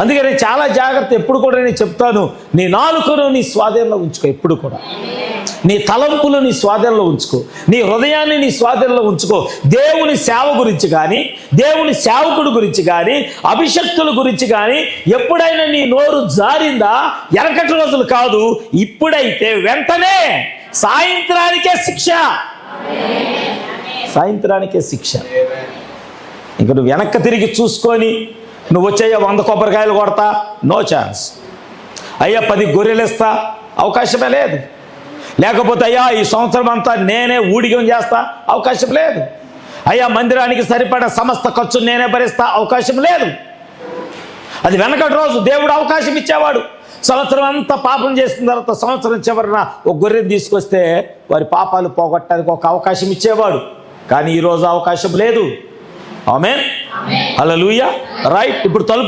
అందుకే నేను చాలా జాగ్రత్త ఎప్పుడు కూడా నేను చెప్తాను, నీ నాలుకను నీ స్వాధీనంలో ఉంచుకో. ఎప్పుడు కూడా నీ తలంపులు నీ స్వాధీనంలో ఉంచుకో, నీ హృదయాన్ని నీ స్వాధీనంలో ఉంచుకో. దేవుని సేవ గురించి కానీ, దేవుని సేవకుడు గురించి కానీ, అభిషక్తుల గురించి కానీ ఎప్పుడైనా నీ నోరు జారిందా, వెనకటి రోజులు కాదు, ఇప్పుడైతే వెంటనే సాయంత్రానికే శిక్ష. సాయంత్రానికే శిక్ష. ఇంక నువ్వు వెనక్కి తిరిగి చూసుకొని నువ్వు వచ్చాయా 100 కొబ్బరికాయలు కొడతా, నో ఛాన్స్. అయ్యా 10 గొర్రెలు ఇస్తా, అవకాశమే లేదు. లేకపోతే అయ్యా ఈ సంవత్సరం అంతా నేనే ఊడిగం చేస్తా, అవకాశం లేదు. అయ్యా మందిరానికి సరిపడా సమస్త ఖర్చు నేనే భరిస్తా, అవకాశం లేదు. అది వెనకటి రోజు దేవుడు అవకాశం ఇచ్చేవాడు. సంవత్సరం అంతా పాపం చేసిన తర్వాత సంవత్సరం చివరిన ఒక గొర్రెని తీసుకొస్తే వారి పాపాలు పోగొట్టడానికి ఒక అవకాశం ఇచ్చేవాడు. కానీ ఈరోజు అవకాశం లేదు. ఆమేన్, హల్లెలూయా. రైట్. ఇప్పుడు తలుపు